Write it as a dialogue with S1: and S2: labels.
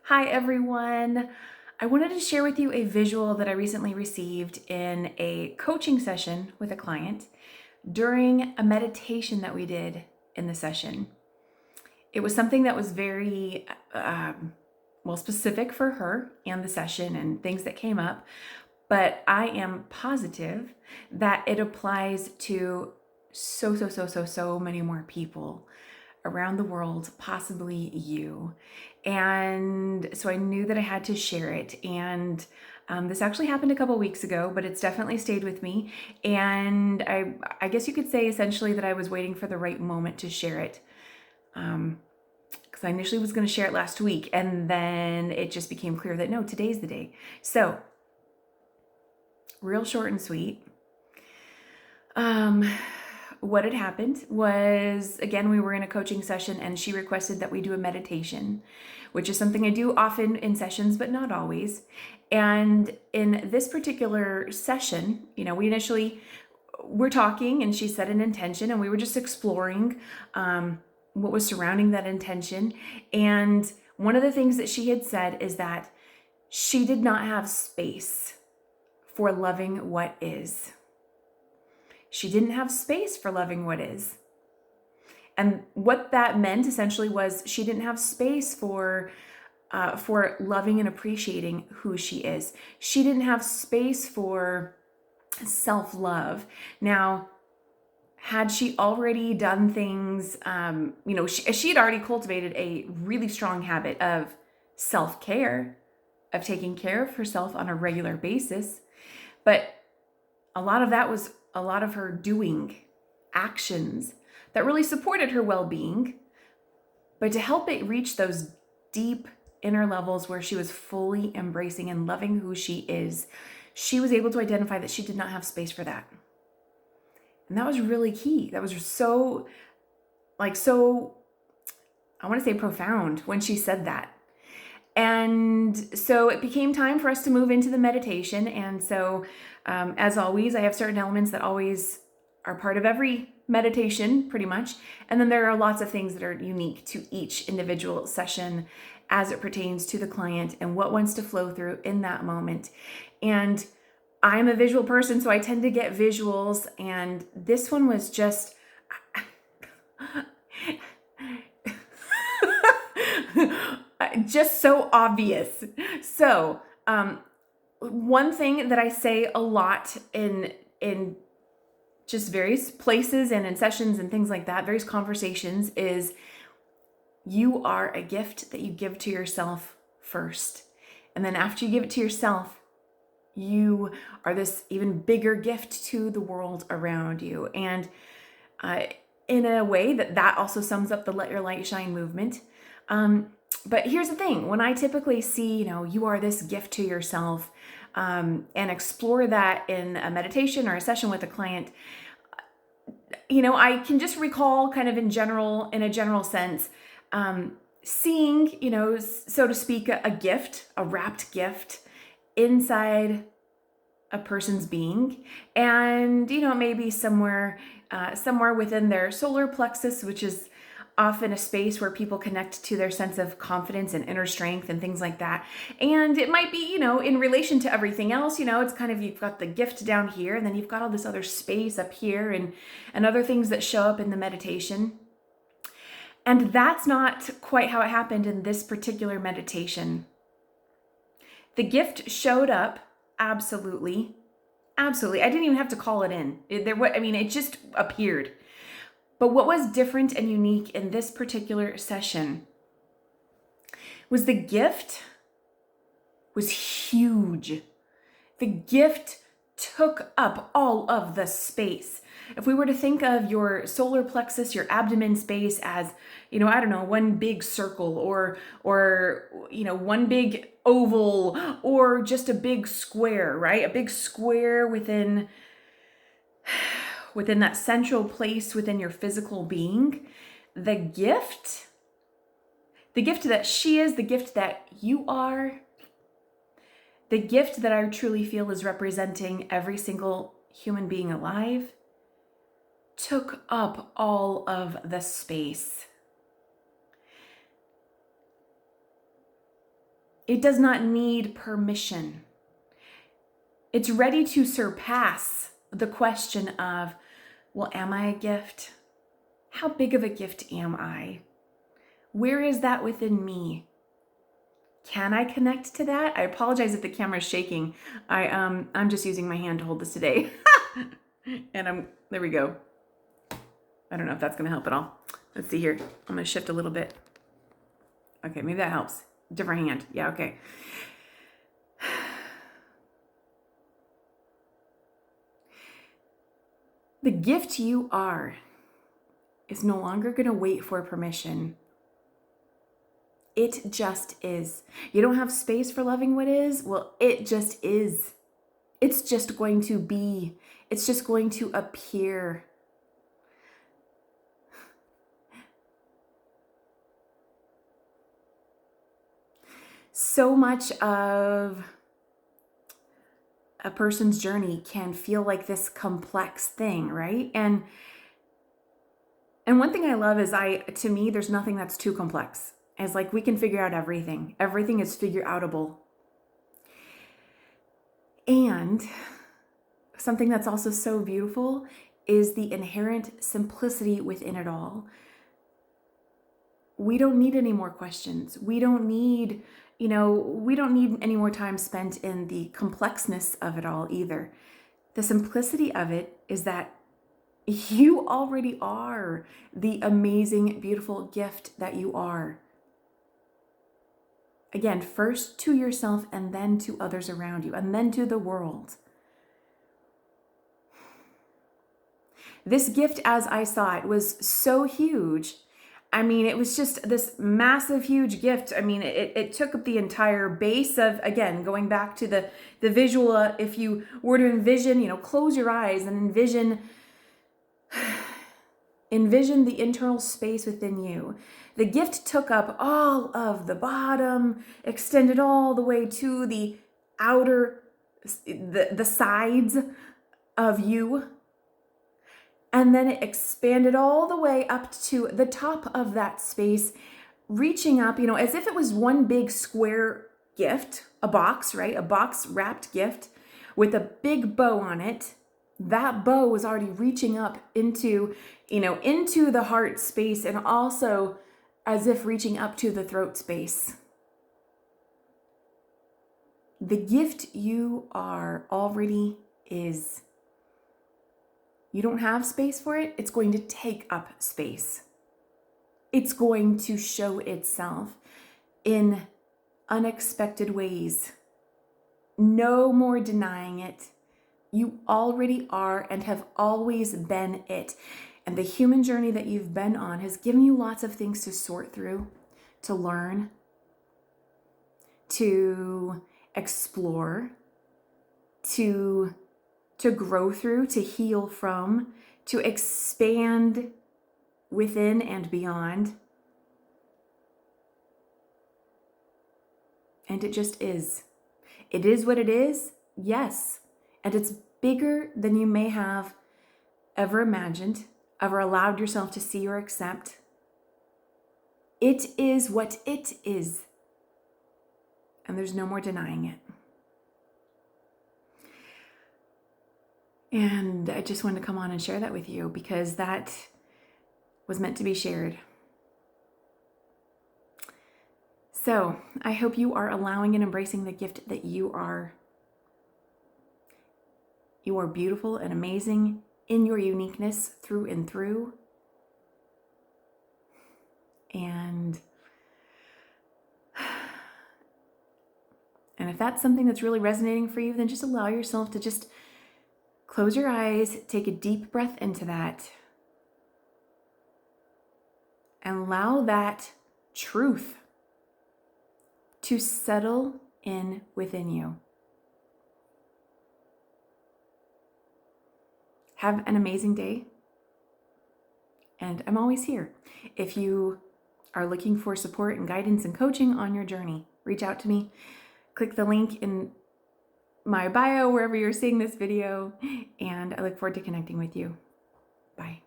S1: Hi everyone. I wanted to share with you a visual that I recently received in a coaching session with a client during a meditation that we did in the session. It was something that was very specific for her and the session and things that came up, but I am positive that it applies to so many more people around the world, possibly you. And so I knew that I had to share it. And this actually happened a couple weeks ago, but it's definitely stayed with me. And I guess you could say essentially that I was waiting for the right moment to share it. Because I initially was going to share it last week, and then it just became clear that no, today's the day. So, real short and sweet. What had happened was, again, we were in a coaching session and she requested that we do a meditation, which is something I do often in sessions, but not always. And in this particular session, we initially were talking and she set an intention and we were just exploring what was surrounding that intention. And one of the things that she had said is that she did not have space for loving what is. She didn't have space for loving what is. And what that meant essentially was she didn't have space for loving and appreciating who she is. She didn't have space for self-love. Now, had she already done things, she had already cultivated a really strong habit of self-care, of taking care of herself on a regular basis. But a lot of that was a lot of her doing actions that really supported her well-being. But to help it reach those deep inner levels where she was fully embracing and loving who she is, she was able to identify that she did not have space for that. And that was really key. That was so, I want to say profound when she said that. And so it became time for us to move into the meditation. And so, as always, I have certain elements that always are part of every meditation, pretty much. And then there are lots of things that are unique to each individual session as it pertains to the client and what wants to flow through in that moment. And I'm a visual person, so I tend to get visuals. And this one was just... just so obvious. So, one thing that I say a lot in just various places and in sessions and things like that, various conversations, is you are a gift that you give to yourself first. And then after you give it to yourself, you are this even bigger gift to the world around you. And in a way that also sums up the Let Your Light Shine movement. But here's the thing, when I typically see, you are this gift to yourself, and explore that in a meditation or a session with a client, I can just recall kind of in a general sense, seeing, so to speak, a gift, a wrapped gift inside a person's being. And, maybe somewhere within their solar plexus, which is often a space where people connect to their sense of confidence and inner strength and things like that. And it might be, in relation to everything else, it's kind of, you've got the gift down here and then you've got all this other space up here and other things that show up in the meditation. And that's not quite how it happened in this particular meditation. The gift showed up, absolutely. I didn't even have to call it in. It just appeared. But what was different and unique in this particular session was the gift was huge. The gift took up all of the space. If we were to think of your solar plexus, your abdomen space as, one big circle or one big oval or just a big square, right? A big square within that central place within your physical being, the gift that she is, the gift that you are, the gift that I truly feel is representing every single human being alive, took up all of the space. It does not need permission. It's ready to surpass the question of, well, am I a gift? How big of a gift am I? Where is that within me? Can I connect to that? I apologize if the camera's shaking. I'm just using my hand to hold this today. And there we go. I don't know if that's gonna help at all. Let's see here. I'm gonna shift a little bit. Okay, maybe that helps. Different hand. Yeah, okay. The gift you are is no longer gonna wait for permission. It just is. You don't have space for loving what is? Well, it just is. It's just going to be. It's just going to appear. So much of a person's journey can feel like this complex thing, right? And one thing I love is to me, there's nothing that's too complex. It's like we can figure out everything. Everything is figure outable. And something that's also so beautiful is the inherent simplicity within it all. We don't need any more questions. We don't need any more time spent in the complexness of it all either. The simplicity of it is that you already are the amazing, beautiful gift that you are. Again, first to yourself and then to others around you and then to the world. This gift, as I saw it, was so huge. I mean, it was just this massive, huge gift. I mean, it took up the entire base of, again, going back to the visual, if you were to envision, close your eyes and envision the internal space within you. The gift took up all of the bottom, extended all the way to the outer, the sides of you. And then it expanded all the way up to the top of that space, reaching up, as if it was one big square gift, a box, right? A box wrapped gift with a big bow on it. That bow was already reaching up into the heart space and also as if reaching up to the throat space. The gift you are already is. You don't have space for it. It's going to take up space. It's going to show itself in unexpected ways. No more denying it. You already are and have always been it. And the human journey that you've been on has given you lots of things to sort through, to learn, to explore, to grow through, to heal from, to expand within and beyond. And it just is. It is what it is, yes. And it's bigger than you may have ever imagined, ever allowed yourself to see or accept. It is what it is. And there's no more denying it. And I just wanted to come on and share that with you because that was meant to be shared. So I hope you are allowing and embracing the gift that you are. You are beautiful and amazing in your uniqueness through and through. And if that's something that's really resonating for you, then just allow yourself to just close your eyes, take a deep breath into that, and allow that truth to settle in within you. Have an amazing day. And I'm always here. If you are looking for support and guidance and coaching on your journey, reach out to me. Click the link in my bio, wherever you're seeing this video, and I look forward to connecting with you. Bye.